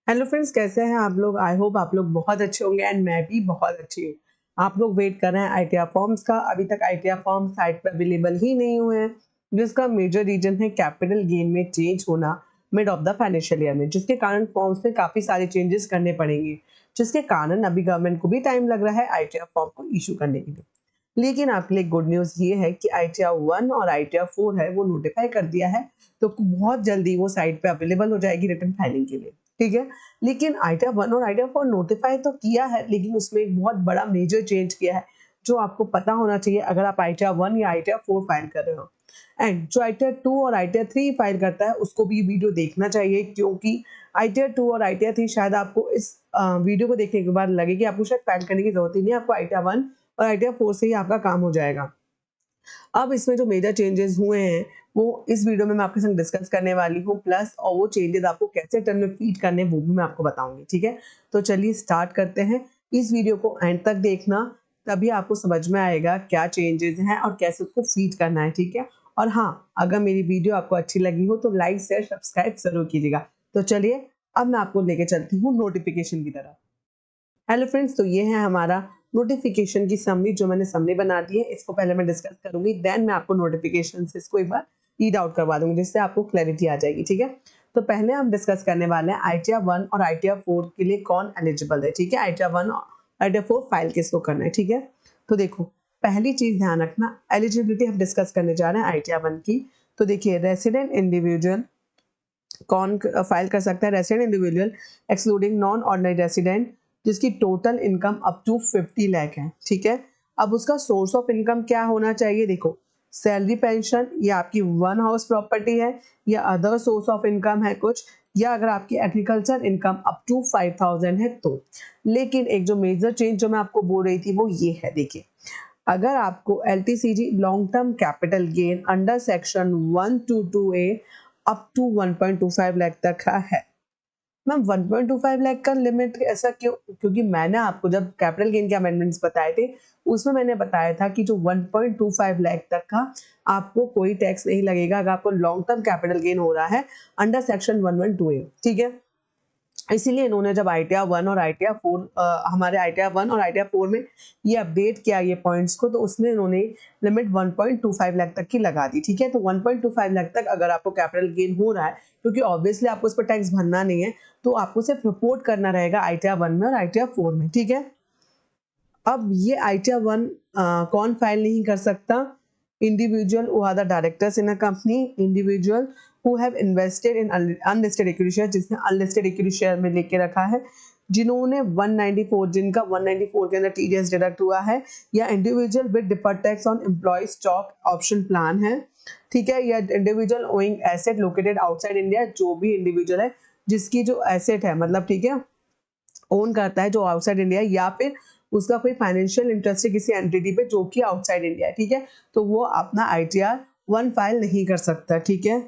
Hello friends, कैसे हैं आप लोग। आई होप आप लोग बहुत अच्छे होंगे एंड मैं भी बहुत अच्छी हूँ। आप लोग वेट कर रहे हैं आईटीआर फॉर्म्स का। अभी तक आईटीआर फॉर्म साइट पर अवेलेबल ही नहीं हुए हैं, जिसका मेजर रीजन है कैपिटल गेन में चेंज होना mid of the financial year में, जिसके कारण फॉर्म्स में काफी सारे चेंजेस करने पड़ेंगे, जिसके कारण अभी गवर्नमेंट को भी टाइम लग रहा है आईटीआर फॉर्म को इशू करने के लिए। लेकिन आपके लिए गुड न्यूज ये है कि आईटीआर 1 और आईटीआर 4 है वो नोटिफाई कर दिया है, तो बहुत जल्दी वो साइट पे अवेलेबल हो जाएगी रिटर्न फाइलिंग के लिए। ठीक है, लेकिन आईटीआर 1 और आईटीआर 4 नोटिफाई तो किया है, लेकिन उसमें एक बहुत बड़ा मेजर चेंज किया है जो आपको पता होना चाहिए अगर आप आईटीआर 1 या आईटीआर 4 फाइल कर रहे हो। एंड जो आईटीआर 2 और आईटीआर 3 फाइल करता है उसको भी ये वीडियो देखना चाहिए, क्योंकि आईटीआर 2 और आईटीआर 3 शायद आपको इस वीडियो को देखने के बाद लगे कि आपको शायद फाइल करने की जरूरत ही नहीं है, आपको आईटीआर 1 और आईटीआर 4 से ही आपका काम हो जाएगा। अब इसमें जो मेजर चेंजेस हुए हैं वो इस वीडियो में मैं आपके संग डिस्कस करने वाली हूँ, प्लस और वो चेंजेस आपको कैसे टर्न में फीड करने वो भी मैं आपको बताऊंगी। ठीक है, तो चलिए स्टार्ट करते हैं। इस वीडियो को एंड तक देखना, तभी आपको समझ में आएगा क्या चेंजेस हैं और कैसे उसको फीड करना है। ठीक है, और हाँ, अगर मेरी वीडियो आपको अच्छी लगी हो तो लाइक शेयर सब्सक्राइब जरूर कीजिएगा। तो चलिए अब मैं आपको लेके चलती हूँ नोटिफिकेशन की तरफ। हेलो फ्रेंड्स, तो ये है हमारा नोटिफिकेशन की समरी जो मैंने समरी बना दी है। इसको पहले मैं डिस्कस करूंगी, देन मैं आपको नोटिफिकेशन से इसको एक बार रीड आउट करवा दूंगी, जिससे आपको क्लैरिटी आ जाएगी। ठीक है, तो पहले हम डिस्कस करने वाले हैं आईटीआर 1 और आईटीआर 4 के लिए कौन एलिजिबल है। ठीक है, आईटीआर 1 और आईटीआर 4 फाइल किसको करना है। ठीक है, तो देखो पहली चीज ध्यान रखना, एलिजिबिलिटी हम डिस्कस करने जा रहे हैं आईटीआर 1 की। तो देखिए रेसिडेंट इंडिविजुअल कौन फाइल कर सकता है। Resident individual excluding non ordinary resident जिसकी total income up to 50 lakh है। ठीक है, अब उसका सोर्स ऑफ इनकम क्या होना चाहिए। देखो सैलरी पेंशन, या आपकी वन हाउस प्रॉपर्टी है, या अदर सोर्स ऑफ इनकम है कुछ, या अगर आपकी एग्रीकल्चर इनकम अप टू 5000 है तो। लेकिन एक जो मेजर चेंज जो मैं आपको बोल रही थी वो ये है, देखिए अगर आपको LTCG long term capital gain under section 122A up to 1.25 lakh तक का है। मैम 1.25 लाख का लिमिट ऐसा क्यों? क्योंकि मैंने आपको जब कैपिटल गेन के अमेंडमेंट्स बताए थे उसमें मैंने बताया था कि जो 1.25 लाख तक का आपको कोई टैक्स नहीं लगेगा अगर आपको लॉन्ग टर्म कैपिटल गेन हो रहा है अंडर सेक्शन 112A। ठीक है, इसीलिए इन्होंने जब आईटीआर 1 और आईटीआर 4 हमारे आईटीआर 1 और आईटीआर 4 में ये अपडेट किया ये पॉइंट्स को, तो उसमें इन्होंने लिमिट 1.25 लाख तक की लगा दी। ठीक है, तो 1.25 लाख तक अगर आपको कैपिटल गेन हो रहा है, क्योंकि ऑब्वियसली आपको उस पर टैक्स भरना नहीं है, तो आपको सिर्फ रिपोर्ट करना रहेगा आईटीआर 1 में और आईटीआर 4 में। ठीक है, अब ये आईटीआर 1 कौन फाइल नहीं कर सकता। Individual who are the directors in a company, individual who have invested in unlisted equity share, जिसने अनलिस्टेड इक्विटी शेयर में लेके रखा है, जिन्होंने 194 जिनका 194 के अंदर टीडीएस डिडक्ट हुआ है, या individual with deferred tax on employ stock option plan है। ठीक है, या individual owing asset located outside India, जो भी इंडिविजुअल है जिसकी जो एसेट है मतलब ठीक है ओन करता है जो आउटसाइड इंडिया, या फिर उसका कोई फाइनेंशियल इंटरेस्ट है किसी एंटिटी पे जो कि आउटसाइड इंडिया है। ठीक है, तो वो अपना आईटीआर 1 फाइल नहीं कर सकता। ठीक है,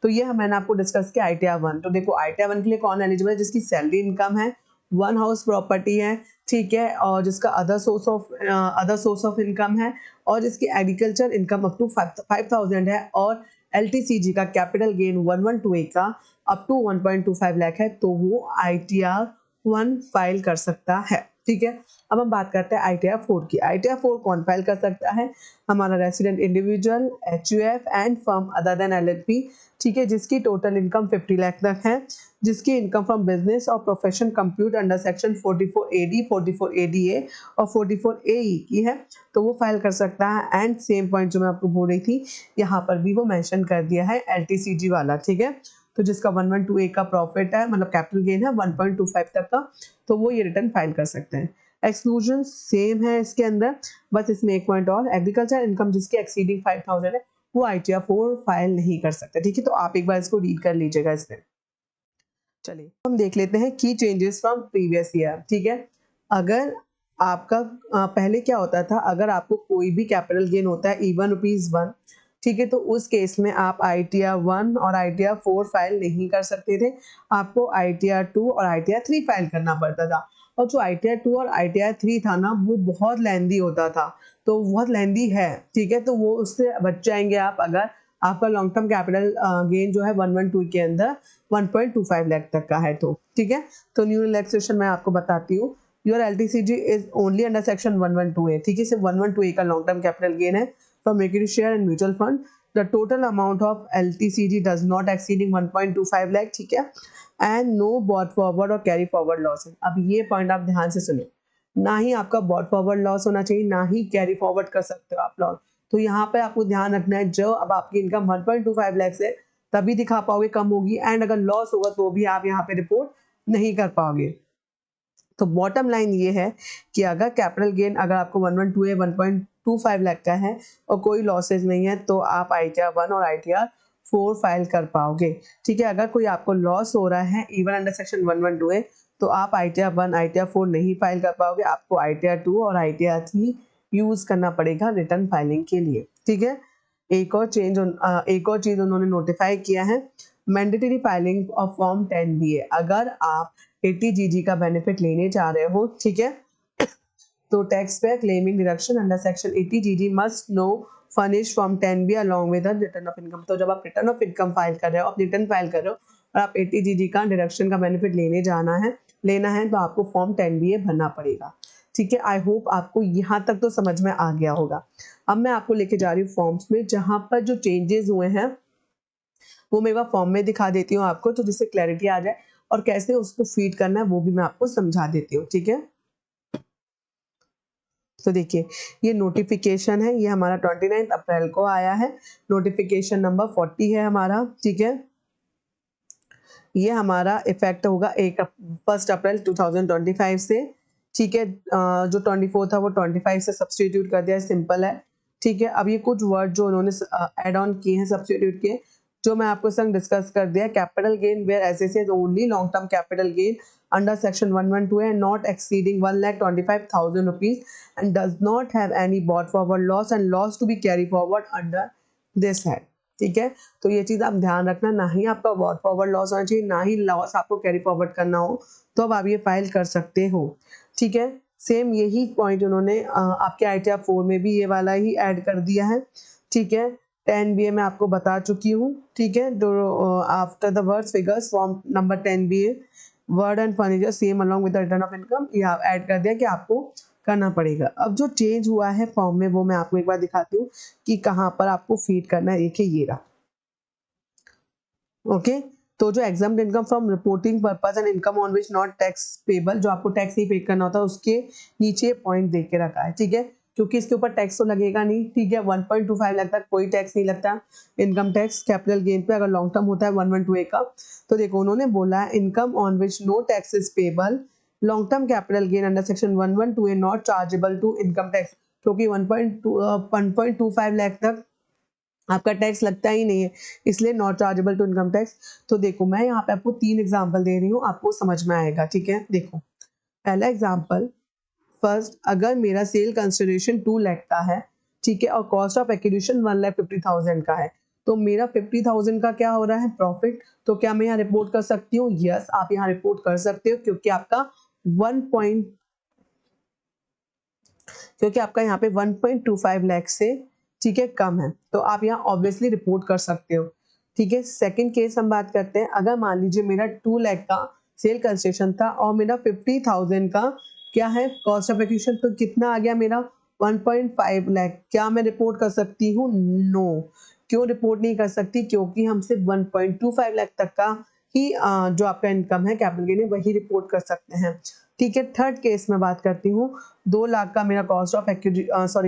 तो ये मैंने आपको डिस्कस किया आईटीआर 1। तो देखो आईटीआर 1 के लिए कौन एलिजिबल है, जिसकी सैलरी इनकम है, वन हाउस प्रॉपर्टी है, ठीक है, और जिसका अदर सोर्स ऑफ इनकम है, और जिसकी एग्रीकल्चर इनकम अप टू 5000 है, और एलटीसीजी का कैपिटल गेन 112A का अप टू 1.25 लाख है, तो वो आईटीआर 1 फाइल कर सकता है। ठीक है, अब हम बात करते हैं आईटीआर 4 की। आईटीआर 4 कौन फाइल कर सकता है, हमारा resident individual, HUF and firm other than LLP. ठीक है, जिसकी टोटल इनकम 50 लाख तक है, जिसकी इनकम फ्रॉम बिजनेस और profession compute under section 44AD, 44ADA और 44AE की है, तो वो फाइल कर सकता है। एंड सेम पॉइंट जो मैं आपको बोल रही थी यहाँ पर भी वो मेंशन कर दिया है एलटीसीजी वाला। ठीक है, तो जिसका 112A का प्रॉफिट है मतलब कैपिटल गेन है 1.25 तक का, तो वो ये रिटर्न फाइल कर सकते हैं। एक्सक्लूजन सेम है इसके अंदर, बस इसमें एक पॉइंट और, एग्रीकल्चर इनकम जिसकी एक्सीडिंग 5000 है वो आईटीआर 4 फाइल नहीं कर सकते। ठीक है, तो आप एक बार इसको रीड कर लीजिएगा इसमें। चलिए हम देख लेते हैं की चेंजेस फ्रॉम प्रीवियस ईयर। ठीक है, अगर आपका पहले क्या होता था, अगर आपको कोई भी कैपिटल गेन होता है इवन ₹1, ठीक है, तो उस केस में आप आईटीआर 1 और आईटीआर 4 फाइल नहीं कर सकते थे, आपको आईटीआर 2 और आईटीआर 3 फाइल करना पड़ता था। और जो आईटीआर 2 और आईटीआर 3 था ना वो बहुत लेंदी होता था, तो बहुत लेंदी है। ठीक है, तो वो उससे बच जाएंगे आप अगर आपका लॉन्ग टर्म कैपिटल गेन जो है 112 के अंदर 1.25 लाख तक का है। तो ठीक है, तो न्यू रिलैक्सेशन मैं आपको बताती हूँ। Your LTCG is only under section 112A, ठीक है, सिर्फ 112A का लॉन्ग टर्म कैपिटल गेन है from equity share and mutual fund. The total amount of LTCG does not exceeding 1.25 lakh, ठीक है, एंड नो बॉट फॉरवर्ड और कैरी फॉरवर्ड लॉस। अब ये पॉइंट आप ध्यान से सुनिए, ना ही आपका बॉट फॉरवर्ड लॉस होना चाहिए, ना ही कैरी फॉरवर्ड कर सकते हो आप लॉस। तो यहाँ पे आपको ध्यान रखना है, जो अब आपकी इनकम 1.25 लाख से तभी दिखा पाओगे कम होगी, एंड अगर लॉस होगा तो भी आप यहाँ पे रिपोर्ट नहीं कर पाओगे। तो बॉटम लाइन ये है कि अगर कैपिटल गेन अगर आपको 112 1.25 लाख का है और कोई लॉसेज नहीं है तो आप ITR 1 और ITR 4 फाइल कर पाओगे, ठीक है। अगर कोई आपको लॉस हो रहा है इवन अंडर सेक्शन 112A तो आप ITR 1 ITR 4 नहीं फाइल कर पाओगे, आपको ITR 2 और ITR 3 यूज करना पड़ेगा रिटर्न फाइलिंग के लिए, ठीक है। एक और चीज उन्होंने नोटिफाई किया है, mandatory filing of form 10BA। अगर आप 80GG का बेनिफिट लेने जा रहे हो, ठीक है, तो टैक्स पे claiming deduction under section 80GG must know furnish form 10B along with return of income. तो जब आप रिटर्न ऑफ इनकम फाइल कर रहे हो, आप रिटर्न फाइल कर रहे हो और आप 80GG का डिडक्शन का बेनिफिट लेना है तो आपको फॉर्म 10BA भरना पड़ेगा, ठीक है। आई होप आपको यहाँ तक तो समझ में आ गया होगा। अब मैं आपको लेके जा रही हूँ फॉर्म्स में, जहां पर जो चेंजेस हुए हैं वो मैं फॉर्म में दिखा देती हूँ आपको, तो जिससे क्लैरिटी आ जाए और कैसे उसको फीड करना है वो भी मैं आपको समझा देती हूँ, ठीक है। तो देखिए, ये नोटिफिकेशन है, ये हमारा 29 अप्रैल को आया है, नोटिफिकेशन नंबर 40 है हमारा, ठीक है। ये हमारा इफेक्ट होगा 1 अप्रैल 2025 से, ठीक है। जो 24 था वो 25 से सब्सटीट्यूट कर दिया है, सिंपल है, ठीक है। अब ये कुछ वर्ड जो उन्होंने ऐड ऑन किए हैं, सब्सटीट्यूट किए, जो मैं आपको संग डिस्कस कर दिया। Capital gain where SSC only long term capital gain under section 112 and not exceeding 1,25,000 rupees and does not have any brought forward loss and loss to be carry forward under this head, ठीक है। तो ये चीज आप ध्यान रखना, ना ही आपका brought forward loss होना चाहिए, ना ही लॉस आपको कैरी फॉरवर्ड करना हो, तो अब आप ये फाइल कर सकते हो, ठीक है। सेम यही पॉइंट उन्होंने आपके ITR 4 में भी ये वाला ही ऐड कर दिया है, ठीक है। 10BA मैं आपको बता चुकी हूँ, ठीक है। After the words figures form number 10BA word and furniture same along with the return of income, ये ऐड कर दिया कि आपको करना पड़ेगा। अब जो चेंज हुआ है फॉर्म में वो मैं आपको एक बार दिखाती हूँ कि कहाँ पर आपको फीड करना है। देखिए ये रहा, ओके। तो जो exam income from reporting purpose and income on which not tax payable, जो आपको टैक्स नहीं पे करना होता, उसके नीचे पॉइंट दे के रखा है, ठीक है, क्योंकि इसके ऊपर टैक्स तो लगेगा नहीं, ठीक है। 1.25 लाख तक कोई टैक्स नहीं लगता इनकम टैक्स कैपिटल गेन पे, अगर लॉन्ग टर्म होता है 112A का। तो देखो उन्होंने बोला है income on which no tax is payable long term capital gain under section 112A not chargeable to income tax, क्योंकि 1.25 लाख तक आपका टैक्स लगता ही नहीं है, इसलिए not chargeable to income tax. तो देखो मैं यहाँ पे आपको 3 एग्जांपल दे रही हूँ, आपको समझ में आएगा, ठीक है। देखो पहला एग्जांपल, फर्स्ट, अगर मेरा सेल कंसिडरेशन 2 लाख का है, ठीक है, और कॉस्ट ऑफ एक्विजिशन 1,50,000 का है, तो मेरा 50,000 का क्या हो रहा है, प्रॉफिट। तो क्या मैं यहाँ रिपोर्ट कर सकती हूँ? यस, आप यहाँ रिपोर्ट कर सकते हो, क्योंकि आपका 1.25 लाख से, ठीक है, कम है, तो आप यहाँ ऑब्वियसली रिपोर्ट कर सकते हो, ठीक है। सेकंड केस हम बात करते हैं, अगर मान लीजिए मेरा 2 लाख का सेल कंस्ट्रक्शन था और मेरा 50,000 का क्या है, कॉस्ट ऑफ एक्विजिशन, तो कितना आ गया मेरा 1.5 लाख। क्या मैं रिपोर्ट कर सकती हूँ? नो। क्यों रिपोर्ट नहीं कर सकती? क्योंकि हम सिर्फ 1.25 लाख तक का ही जो आपका इनकम है कैपिटल गेन है वही रिपोर्ट कर सकते हैं, ठीक है। थर्ड केस में बात करती हूँ, 2 लाख का मेरा कॉस्ट ऑफ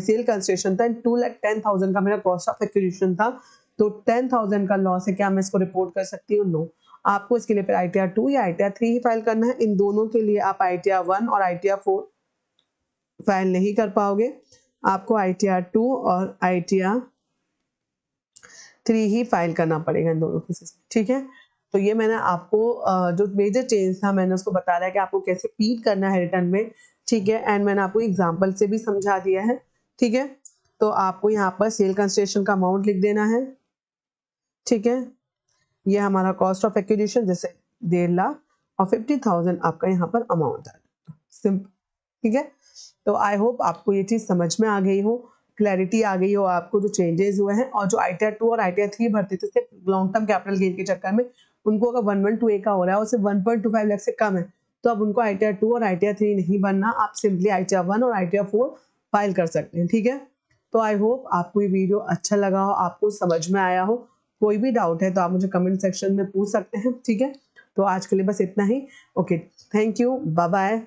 सेल कंस्ट्रक्शन था, 2,10,000 का मेरा कॉस्ट ऑफ एक्विजिशन था, तो 10,000 का लॉस है, क्या मैं इसको रिपोर्ट कर सकती हूँ? नो। आपको इसके लिए फिर ITR 2 या ITR 3 ही फाइल करना है। इन दोनों के लिए आप ITR 1 और ITR 4 फाइल नहीं कर पाओगे, आपको ITR 2 और ITR 3 ही फाइल करना पड़ेगा इन दोनों केसेस में, ठीक है। तो ये मैंने आपको जो मेजर चेंज था मैंने उसको बताया कि आपको कैसे फीड करना है रिटर्न में, ठीक है, एंड मैंने आपको एग्जांपल से भी समझा दिया है, ठीक है। तो आपको यहाँ पर सेल कंसिडरेशन का अमाउंट लिख देना है, ठीक है। ये हमारा कॉस्ट ऑफ एक्विजिशन जैसे 1.5 लाख और 50,000 आपका यहाँ पर अमाउंट है, सिंपल, ठीक है। तो आई होप आपको ये चीज समझ में आ गई हो, क्लैरिटी आ गई हो आपको जो चेंजेस हुए हैं, और जो ITR 2 और ITR 3 भर्ती थे सिर्फ लॉन्ग टर्म कैपिटल गेन के चक्कर में, उनको अगर 112A का हो रहा है और सिर्फ 1.25 लाख से कम है, तो अब उनको ITR 2 और ITR 3 नहीं बनना, आप सिंपली ITR 1 और ITR 4 फाइल कर सकते हैं। ठीक है, तो आई होप आपको ये वीडियो अच्छा लगा हो, आपको समझ में आया हो। कोई भी डाउट है तो आप मुझे कमेंट सेक्शन में पूछ सकते हैं। ठीक है, तो आज के लिए बस इतना ही। Okay, thank you, bye bye.